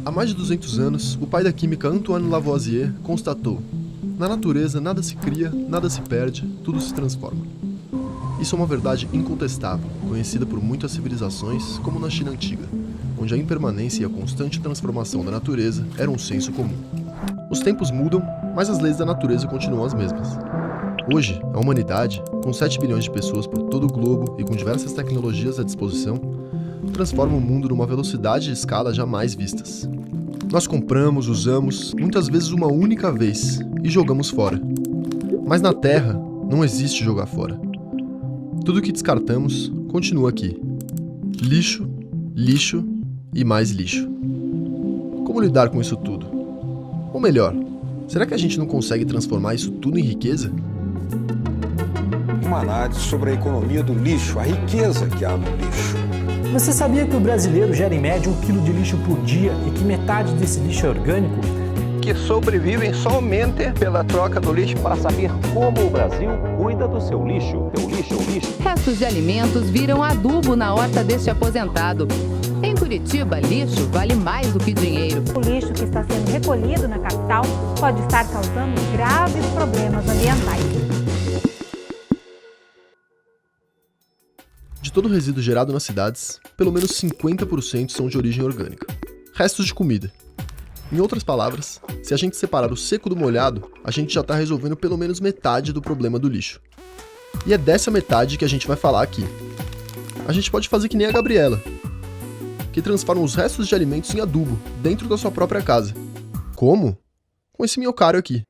Há mais de 200 anos, o pai da química Antoine Lavoisier constatou: na natureza nada se cria, nada se perde, tudo se transforma. Isso é uma verdade incontestável, conhecida por muitas civilizações, como na China antiga, onde a impermanência e a constante transformação da natureza eram um senso comum. Os tempos mudam, mas as leis da natureza continuam as mesmas. Hoje, a humanidade, com 7 bilhões de pessoas por todo o globo e com diversas tecnologias à disposição, transforma o mundo numa velocidade e escala jamais vistas. Nós compramos, usamos, muitas vezes uma única vez, e jogamos fora. Mas na Terra, não existe jogar fora. Tudo que descartamos continua aqui. Lixo, lixo e mais lixo. Como lidar com isso tudo? Ou melhor, será que a gente não consegue transformar isso tudo em riqueza? Uma análise sobre a economia do lixo, a riqueza que há no lixo. Você sabia que o brasileiro gera em média 1 quilo de lixo por dia e que metade desse lixo é orgânico? Que sobrevivem somente pela troca do lixo. Para saber como o Brasil cuida do seu lixo. Teu lixo é o lixo. Restos de alimentos viram adubo na horta deste aposentado. Em Curitiba, lixo vale mais do que dinheiro. O lixo que está sendo recolhido na capital pode estar causando graves problemas ambientais. De todo o resíduo gerado nas cidades, pelo menos 50% são de origem orgânica. Restos de comida. Em outras palavras, se a gente separar o seco do molhado, a gente já está resolvendo pelo menos metade do problema do lixo. E é dessa metade que a gente vai falar aqui. A gente pode fazer que nem a Gabriela, que transforma os restos de alimentos em adubo dentro da sua própria casa. Como? Com esse minhocário aqui.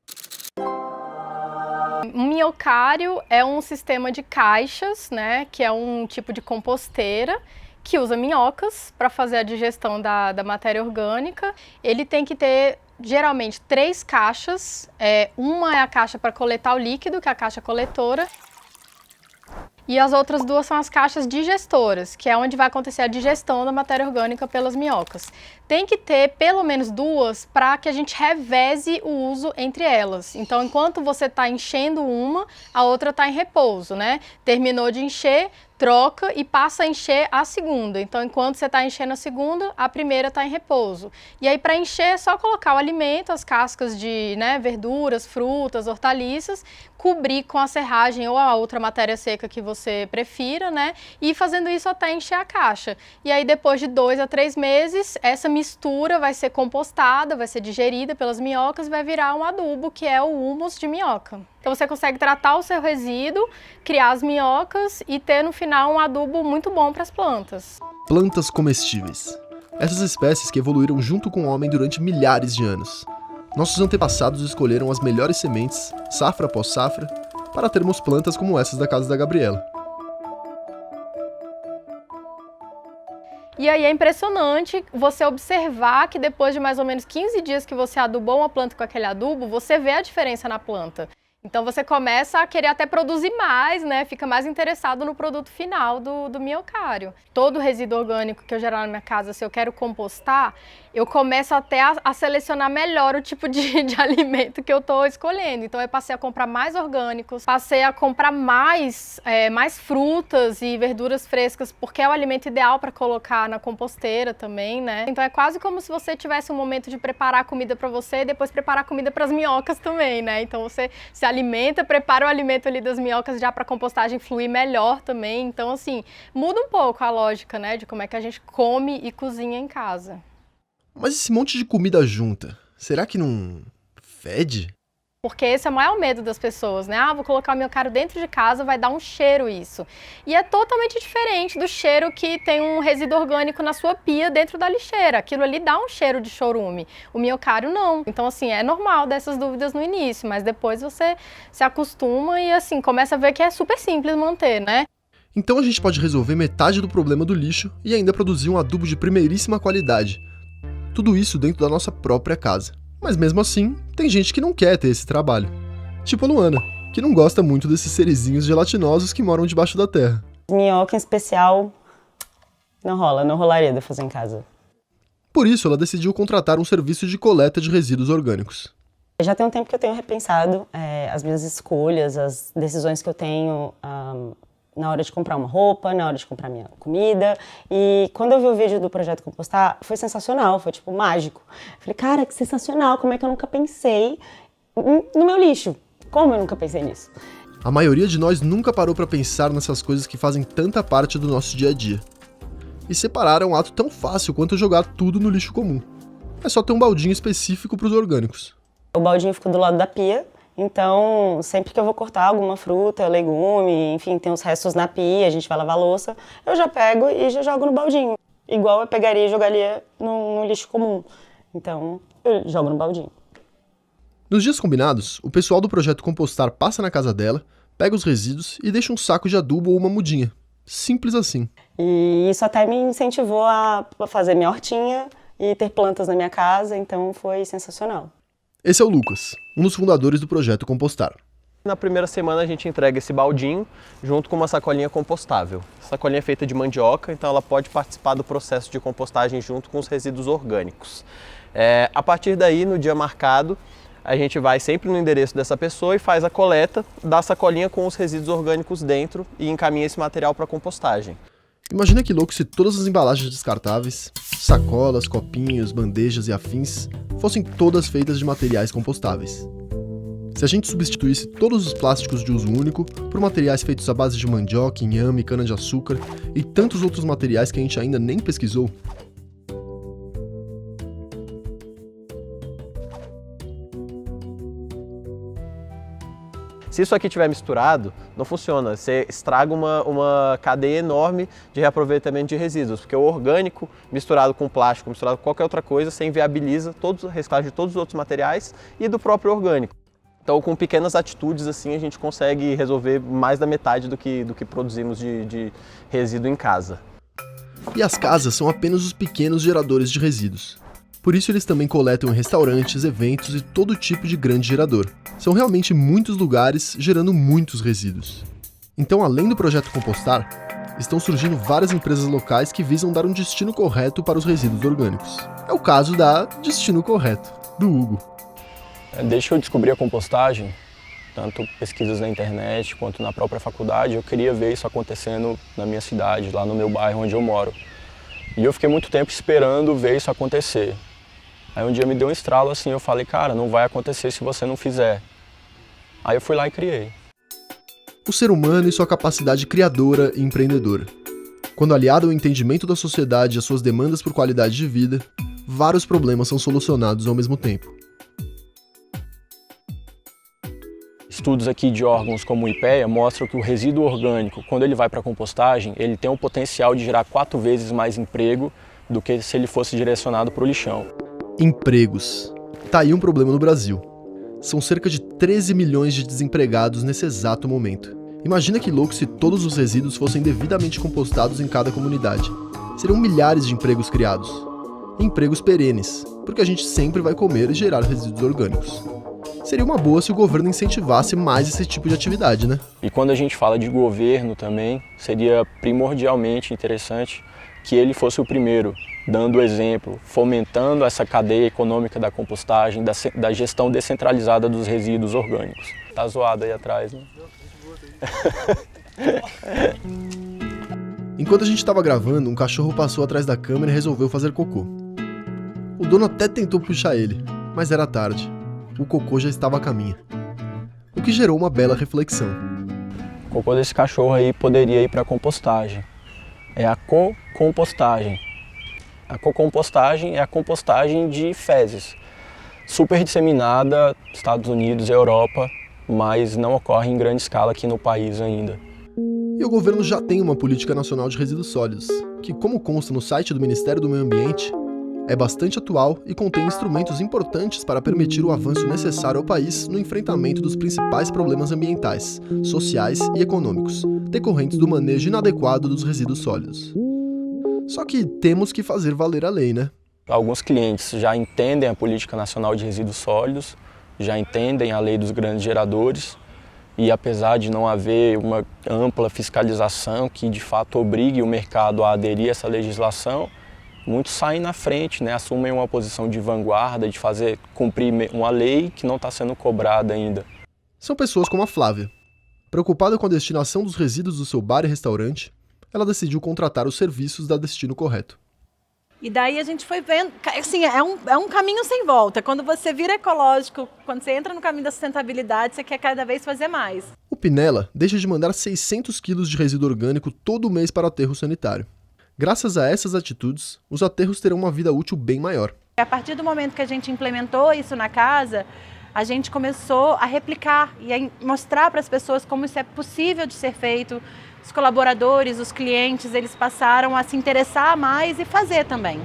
Um minhocário é um sistema de caixas, né, que é um tipo de composteira que usa minhocas para fazer a digestão da matéria orgânica. Ele tem que ter, geralmente, 3 caixas. Uma é a caixa para coletar o líquido, que é a caixa coletora. E as outras 2 são as caixas digestoras, que é onde vai acontecer a digestão da matéria orgânica pelas minhocas. Tem que ter pelo menos 2 para que a gente reveze o uso entre elas. Então, enquanto você está enchendo uma, a outra está em repouso, né? Terminou de encher, troca e passa a encher a segunda. Então, enquanto você está enchendo a segunda, a primeira está em repouso. E aí, para encher, é só colocar o alimento, as cascas de, né, verduras, frutas, hortaliças, cobrir com a serragem ou a outra matéria seca que você prefira, né? E ir fazendo isso até encher a caixa. E aí, depois de 2 a 3 meses, essa mistura vai ser compostada, vai ser digerida pelas minhocas e vai virar um adubo, que é o humus de minhoca. Então você consegue tratar o seu resíduo, criar as minhocas e ter no final um adubo muito bom para as plantas. Plantas comestíveis. Essas espécies que evoluíram junto com o homem durante milhares de anos. Nossos antepassados escolheram as melhores sementes, safra após safra, para termos plantas como essas da casa da Gabriela. E aí é impressionante você observar que depois de mais ou menos 15 dias que você adubou uma planta com aquele adubo, você vê a diferença na planta. Então você começa a querer até produzir mais, né? Fica mais interessado no produto final do minhocário. Todo resíduo orgânico que eu gerar na minha casa, se eu quero compostar, eu começo até a selecionar melhor o tipo de alimento que eu estou escolhendo. Então eu passei a comprar mais orgânicos, passei a comprar mais frutas e verduras frescas, porque é o alimento ideal para colocar na composteira também, né? Então é quase como se você tivesse um momento de preparar comida para você e depois preparar comida para as minhocas também, né? Então você se alimenta, prepara o alimento ali das minhocas já para a compostagem fluir melhor também. Então, assim, muda um pouco a lógica, né, de como é que a gente come e cozinha em casa. Mas esse monte de comida junta, será que não fede? Porque esse é o maior medo das pessoas, né? Vou colocar o minhocário dentro de casa, vai dar um cheiro isso. E é totalmente diferente do cheiro que tem um resíduo orgânico na sua pia dentro da lixeira. Aquilo ali dá um cheiro de chorume. O minhocário não. Então, assim, é normal dessas dúvidas no início, mas depois você se acostuma e, assim, começa a ver que é super simples manter, né? Então a gente pode resolver metade do problema do lixo e ainda produzir um adubo de primeiríssima qualidade. Tudo isso dentro da nossa própria casa. Mas mesmo assim, tem gente que não quer ter esse trabalho. Tipo a Luana, que não gosta muito desses serizinhos gelatinosos que moram debaixo da terra. Minhoca em especial, não rolaria de eu fazer em casa. Por isso, ela decidiu contratar um serviço de coleta de resíduos orgânicos. Já tem um tempo que eu tenho repensado as minhas escolhas, as decisões que eu tenho na hora de comprar uma roupa, na hora de comprar minha comida. E quando eu vi o vídeo do Projeto Compostar, foi sensacional, foi tipo mágico. Falei, cara, que sensacional, como é que eu nunca pensei no meu lixo? Como eu nunca pensei nisso? A maioria de nós nunca parou para pensar nessas coisas que fazem tanta parte do nosso dia a dia. E separar é um ato tão fácil quanto jogar tudo no lixo comum. É só ter um baldinho específico para os orgânicos. O baldinho fica do lado da pia, então sempre que eu vou cortar alguma fruta, legume, enfim, tem os restos na pia, a gente vai lavar a louça, eu já pego e já jogo no baldinho. Igual eu pegaria e jogaria no lixo comum. Então, eu jogo no baldinho. Nos dias combinados, o pessoal do Projeto Compostar passa na casa dela, pega os resíduos e deixa um saco de adubo ou uma mudinha. Simples assim. E isso até me incentivou a fazer minha hortinha e ter plantas na minha casa, então foi sensacional. Esse é o Lucas, um dos fundadores do Projeto Compostar. Na primeira semana a gente entrega esse baldinho junto com uma sacolinha compostável. A sacolinha é feita de mandioca, então ela pode participar do processo de compostagem junto com os resíduos orgânicos. A partir daí, no dia marcado, a gente vai sempre no endereço dessa pessoa e faz a coleta da sacolinha com os resíduos orgânicos dentro e encaminha esse material para compostagem. Imagina que louco se todas as embalagens descartáveis, sacolas, copinhos, bandejas e afins, fossem todas feitas de materiais compostáveis. Se a gente substituísse todos os plásticos de uso único por materiais feitos à base de mandioca, inhame, cana-de-açúcar e tantos outros materiais que a gente ainda nem pesquisou, se isso aqui estiver misturado, não funciona. Você estraga uma cadeia enorme de reaproveitamento de resíduos, porque o orgânico misturado com plástico, misturado com qualquer outra coisa, você inviabiliza a reciclagem de todos os outros materiais e do próprio orgânico. Então, com pequenas atitudes assim, a gente consegue resolver mais da metade do que produzimos de resíduo em casa. E as casas são apenas os pequenos geradores de resíduos. Por isso eles também coletam em restaurantes, eventos e todo tipo de grande gerador. São realmente muitos lugares gerando muitos resíduos. Então, além do Projeto Compostar, estão surgindo várias empresas locais que visam dar um destino correto para os resíduos orgânicos. É o caso da Destino Correto, do Hugo. Desde que eu descobri a compostagem, tanto pesquisas na internet quanto na própria faculdade, eu queria ver isso acontecendo na minha cidade, lá no meu bairro onde eu moro. E eu fiquei muito tempo esperando ver isso acontecer. Aí um dia me deu um estralo assim, eu falei, cara, não vai acontecer se você não fizer. Aí eu fui lá e criei. O ser humano e sua capacidade criadora e empreendedora. Quando aliado ao entendimento da sociedade e às suas demandas por qualidade de vida, vários problemas são solucionados ao mesmo tempo. Estudos aqui de órgãos como o IPEA mostram que o resíduo orgânico, quando ele vai para a compostagem, ele tem o potencial de gerar 4 vezes mais emprego do que se ele fosse direcionado para o lixão. Empregos. Tá aí um problema no Brasil. São cerca de 13 milhões de desempregados nesse exato momento. Imagina que louco se todos os resíduos fossem devidamente compostados em cada comunidade. Seriam milhares de empregos criados. Empregos perenes, porque a gente sempre vai comer e gerar resíduos orgânicos. Seria uma boa se o governo incentivasse mais esse tipo de atividade, né? E quando a gente fala de governo também, seria primordialmente interessante que ele fosse o primeiro, dando exemplo, fomentando essa cadeia econômica da compostagem, da gestão descentralizada dos resíduos orgânicos. Tá zoado aí atrás, né? Enquanto a gente estava gravando, um cachorro passou atrás da câmera e resolveu fazer cocô. O dono até tentou puxar ele, mas era tarde. O cocô já estava a caminho. O que gerou uma bela reflexão. O cocô desse cachorro aí poderia ir para a compostagem. É a co-compostagem. A co-compostagem é a compostagem de fezes. Super disseminada nos Estados Unidos e Europa, mas não ocorre em grande escala aqui no país ainda. E o governo já tem uma política nacional de resíduos sólidos, que, como consta no site do Ministério do Meio Ambiente, é bastante atual e contém instrumentos importantes para permitir o avanço necessário ao país no enfrentamento dos principais problemas ambientais, sociais e econômicos, decorrentes do manejo inadequado dos resíduos sólidos. Só que temos que fazer valer a lei, né? Alguns clientes já entendem a Política Nacional de Resíduos Sólidos, já entendem a lei dos grandes geradores e apesar de não haver uma ampla fiscalização que de fato obrigue o mercado a aderir a essa legislação, muitos saem na frente, né? Assumem uma posição de vanguarda, de fazer cumprir uma lei que não está sendo cobrada ainda. São pessoas como a Flávia. Preocupada com a destinação dos resíduos do seu bar e restaurante, ela decidiu contratar os serviços da Destino Correto. E daí a gente foi vendo, assim, é um caminho sem volta. Quando você vira ecológico, quando você entra no caminho da sustentabilidade, você quer cada vez fazer mais. O Pinella deixa de mandar 600 quilos de resíduo orgânico todo mês para o aterro sanitário. Graças a essas atitudes, os aterros terão uma vida útil bem maior. A partir do momento que a gente implementou isso na casa, a gente começou a replicar e a mostrar para as pessoas como isso é possível de ser feito. Os colaboradores, os clientes, eles passaram a se interessar mais e fazer também.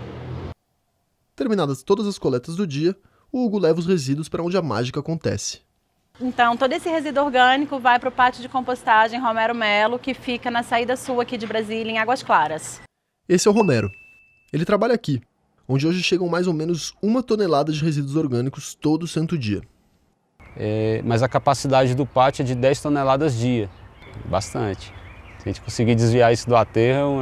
Terminadas todas as coletas do dia, o Hugo leva os resíduos para onde a mágica acontece. Então, todo esse resíduo orgânico vai para o pátio de compostagem Romero Melo, que fica na saída sul aqui de Brasília, em Águas Claras. Esse é o Romero. Ele trabalha aqui, onde hoje chegam mais ou menos 1 tonelada de resíduos orgânicos todo santo dia. Mas a capacidade do pátio é de 10 toneladas dia, bastante. Se a gente conseguir desviar isso do aterro,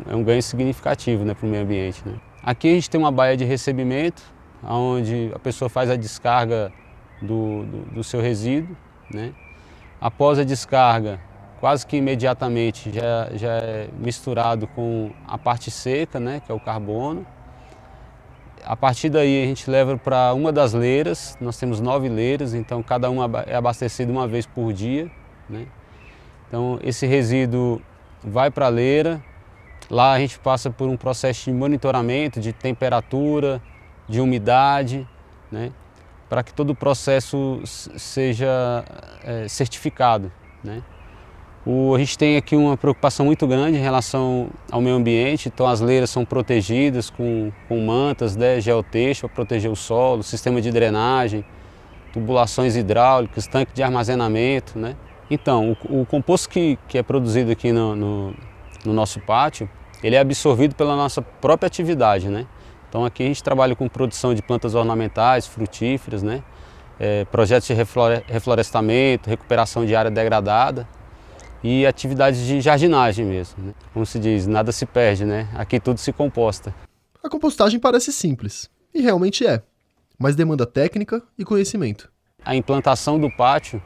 é um ganho significativo, né, para o meio ambiente. Né? Aqui a gente tem uma baía de recebimento, onde a pessoa faz a descarga do seu resíduo. Né? Após a descarga, quase que imediatamente já é misturado com a parte seca, né, que é o carbono. A partir daí a gente leva para uma das leiras, nós temos 9 leiras, então cada uma é abastecida uma vez por dia. Né? Então esse resíduo vai para a leira, lá a gente passa por um processo de monitoramento de temperatura, de umidade, né? Para que todo o processo seja certificado. Né? A gente tem aqui uma preocupação muito grande em relação ao meio ambiente, então as leiras são protegidas com mantas, né, geotexto para proteger o solo, sistema de drenagem, tubulações hidráulicas, tanque de armazenamento. Né? Então, o composto que é produzido aqui no nosso pátio, ele é absorvido pela nossa própria atividade. Né? Então aqui a gente trabalha com produção de plantas ornamentais, frutíferas, né? Projetos de reflorestamento, recuperação de área degradada e atividades de jardinagem mesmo. Né? Como se diz, nada se perde, né? Aqui tudo se composta. A compostagem parece simples, e realmente é, mas demanda técnica e conhecimento. A implantação do pátio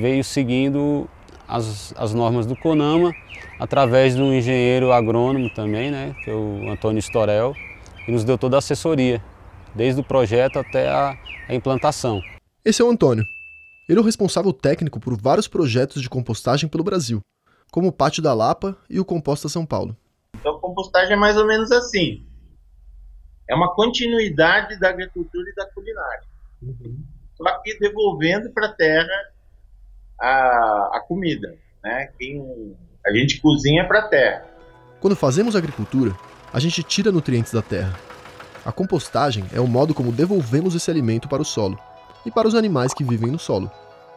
veio seguindo as normas do CONAMA, através de um engenheiro agrônomo também, né, que é o Antônio Storel, que nos deu toda a assessoria, desde o projeto até a implantação. Esse é o Antônio. Ele é o responsável técnico por vários projetos de compostagem pelo Brasil, como o Pátio da Lapa e o Composta São Paulo. Então a compostagem é mais ou menos assim. É uma continuidade da agricultura e da culinária. Só que devolvendo para a terra a comida, né? A gente cozinha para a terra. Quando fazemos agricultura, a gente tira nutrientes da terra. A compostagem é o modo como devolvemos esse alimento para o solo e para os animais que vivem no solo,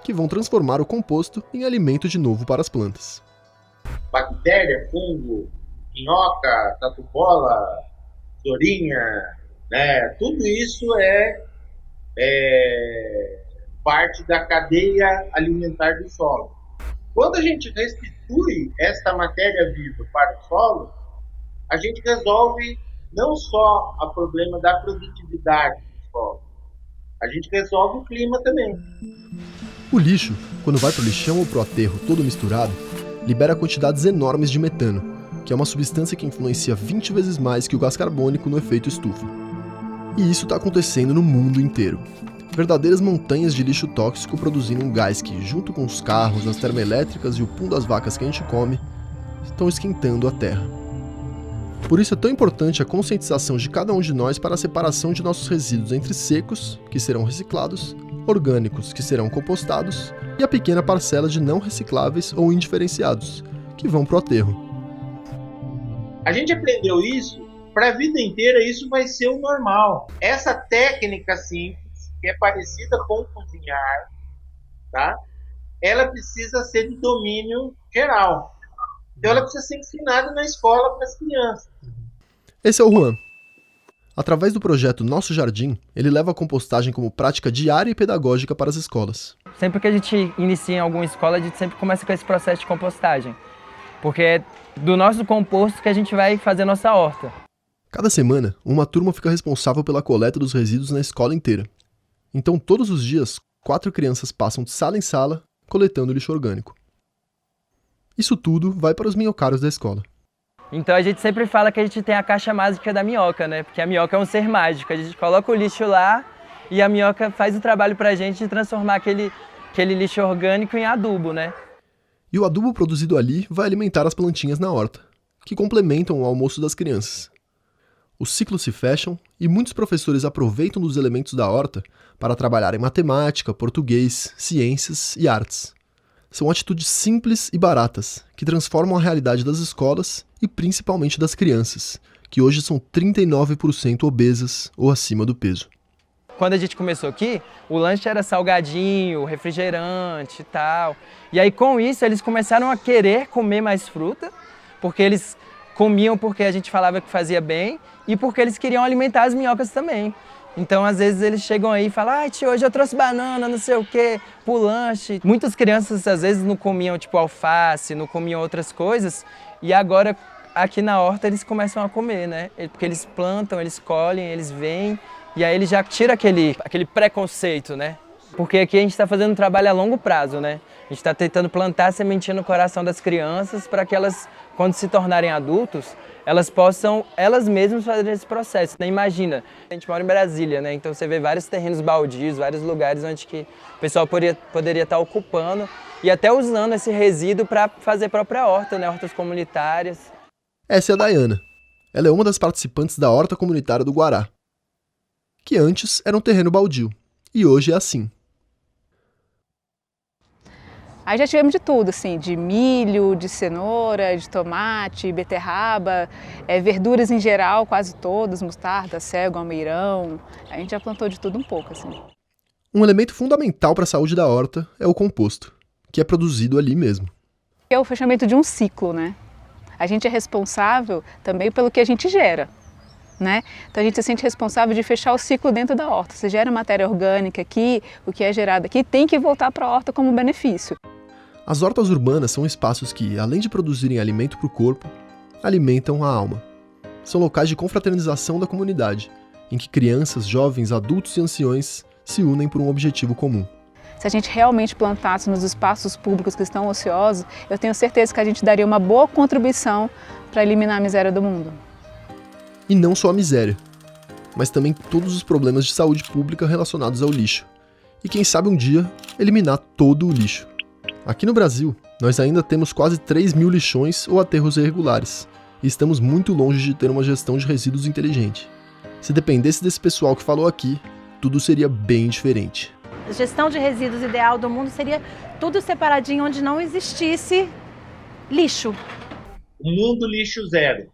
que vão transformar o composto em alimento de novo para as plantas. Bactéria, fungo, minhoca, tatu-bola, florinha, né? Tudo isso é parte da cadeia alimentar do solo. Quando a gente restitui esta matéria viva para o solo, a gente resolve não só o problema da produtividade do solo, a gente resolve o clima também. O lixo, quando vai para o lixão ou para o aterro todo misturado, libera quantidades enormes de metano, que é uma substância que influencia 20 vezes mais que o gás carbônico no efeito estufa. E isso está acontecendo no mundo inteiro. Verdadeiras montanhas de lixo tóxico produzindo um gás que, junto com os carros, as termoelétricas e o pum das vacas que a gente come, estão esquentando a terra. Por isso é tão importante a conscientização de cada um de nós para a separação de nossos resíduos entre secos, que serão reciclados, orgânicos, que serão compostados, e a pequena parcela de não recicláveis ou indiferenciados, que vão para o aterro. A gente aprendeu isso, para a vida inteira isso vai ser o normal. Essa técnica simples, que é parecida com cozinhar, tá? Ela precisa ser de domínio geral. Então ela precisa ser ensinada na escola para as crianças. Esse é o Juan. Através do projeto Nosso Jardim, ele leva a compostagem como prática diária e pedagógica para as escolas. Sempre que a gente inicia em alguma escola, a gente sempre começa com esse processo de compostagem. Porque é do nosso composto que a gente vai fazer nossa horta. Cada semana, uma turma fica responsável pela coleta dos resíduos na escola inteira. Então, todos os dias, 4 crianças passam de sala em sala coletando lixo orgânico. Isso tudo vai para os minhocários da escola. Então a gente sempre fala que a gente tem a caixa mágica da minhoca, né? Porque a minhoca é um ser mágico. A gente coloca o lixo lá e a minhoca faz o trabalho pra gente de transformar aquele lixo orgânico em adubo, né? E o adubo produzido ali vai alimentar as plantinhas na horta, que complementam o almoço das crianças. Os ciclos se fecham e muitos professores aproveitam dos elementos da horta para trabalhar em matemática, português, ciências e artes. São atitudes simples e baratas, que transformam a realidade das escolas e principalmente das crianças, que hoje são 39% obesas ou acima do peso. Quando a gente começou aqui, o lanche era salgadinho, refrigerante e tal. E aí com isso eles começaram a querer comer mais fruta, porque eles comiam porque a gente falava que fazia bem e porque eles queriam alimentar as minhocas também. Então, às vezes, eles chegam aí e falam, ah, tio, hoje eu trouxe banana, não sei o quê, pro lanche. Muitas crianças, às vezes, não comiam, tipo, alface, não comiam outras coisas. E agora, aqui na horta, eles começam a comer, né? Porque eles plantam, eles colhem, eles vêm. E aí, eles já tiram aquele preconceito, né? Porque aqui a gente está fazendo um trabalho a longo prazo, né? A gente está tentando plantar a sementinha no coração das crianças para que elas, quando se tornarem adultos, elas possam, elas mesmas fazerem esse processo. Imagina, a gente mora em Brasília, né? Então você vê vários terrenos baldios, vários lugares onde que o pessoal poderia estar ocupando e até usando esse resíduo para fazer a própria horta, né? Hortas comunitárias. Essa é a Dayana. Ela é uma das participantes da horta comunitária do Guará, que antes era um terreno baldio e hoje é assim. Aí já tivemos de tudo, assim, de milho, de cenoura, de tomate, beterraba, verduras em geral, quase todas, mostarda, cego, almeirão. A gente já plantou de tudo um pouco, assim. Um elemento fundamental para a saúde da horta é o composto, que é produzido ali mesmo. É o fechamento de um ciclo, né? A gente é responsável também pelo que a gente gera, né? Então a gente se sente responsável de fechar o ciclo dentro da horta. Se gera matéria orgânica aqui, o que é gerado aqui tem que voltar para a horta como benefício. As hortas urbanas são espaços que, além de produzirem alimento para o corpo, alimentam a alma. São locais de confraternização da comunidade, em que crianças, jovens, adultos e anciões se unem por um objetivo comum. Se a gente realmente plantasse nos espaços públicos que estão ociosos, eu tenho certeza que a gente daria uma boa contribuição para eliminar a miséria do mundo. E não só a miséria, mas também todos os problemas de saúde pública relacionados ao lixo. E quem sabe um dia, eliminar todo o lixo. Aqui no Brasil, nós ainda temos quase 3.000 lixões ou aterros irregulares, e estamos muito longe de ter uma gestão de resíduos inteligente. Se dependesse desse pessoal que falou aqui, tudo seria bem diferente. A gestão de resíduos ideal do mundo seria tudo separadinho, onde não existisse lixo. Um mundo lixo zero,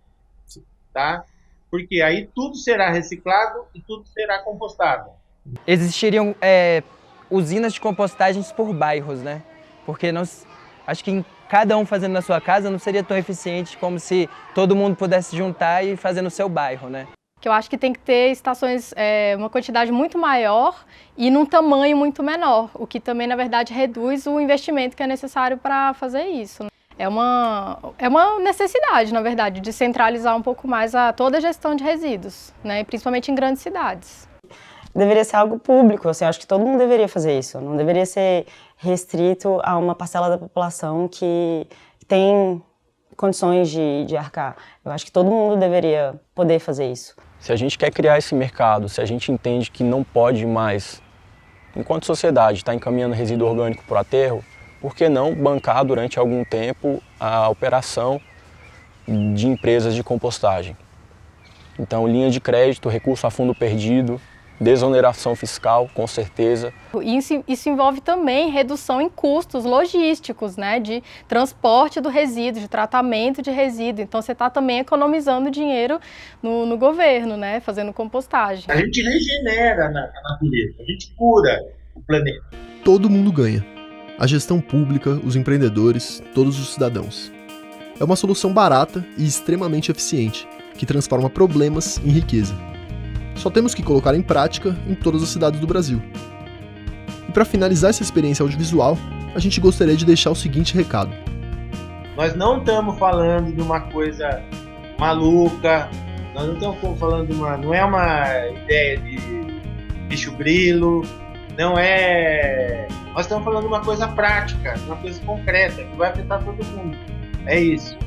tá? Porque aí tudo será reciclado e tudo será compostado. Existiriam usinas de compostagens por bairros, né? Porque acho que cada um fazendo na sua casa não seria tão eficiente como se todo mundo pudesse juntar e fazer no seu bairro, né? Que eu acho que tem que ter estações, uma quantidade muito maior e num tamanho muito menor, o que também, na verdade, reduz o investimento que é necessário para fazer isso. É uma necessidade, na verdade, de centralizar um pouco mais toda a gestão de resíduos, né? Principalmente em grandes cidades. Deveria ser algo público, assim, eu acho que todo mundo deveria fazer isso, não deveria ser restrito a uma parcela da população que tem condições de arcar. Eu acho que todo mundo deveria poder fazer isso. Se a gente quer criar esse mercado, se a gente entende que não pode mais, enquanto sociedade, estar encaminhando resíduo orgânico para o aterro, por que não bancar durante algum tempo a operação de empresas de compostagem? Então, linha de crédito, recurso a fundo perdido, desoneração fiscal, com certeza. Isso envolve também redução em custos logísticos, né, de transporte do resíduo, de tratamento de resíduo. Então você está também economizando dinheiro no governo, né, fazendo compostagem. A gente regenera na natureza, a gente cura o planeta. Todo mundo ganha. A gestão pública, os empreendedores, todos os cidadãos. É uma solução barata e extremamente eficiente, que transforma problemas em riqueza. Só temos que colocar em prática em todas as cidades do Brasil. E para finalizar essa experiência audiovisual, a gente gostaria de deixar o seguinte recado. Nós não estamos falando de uma coisa maluca, nós não estamos falando não é uma ideia de bicho grilo, Não é... Nós estamos falando de uma coisa prática, uma coisa concreta, que vai afetar todo mundo. É isso.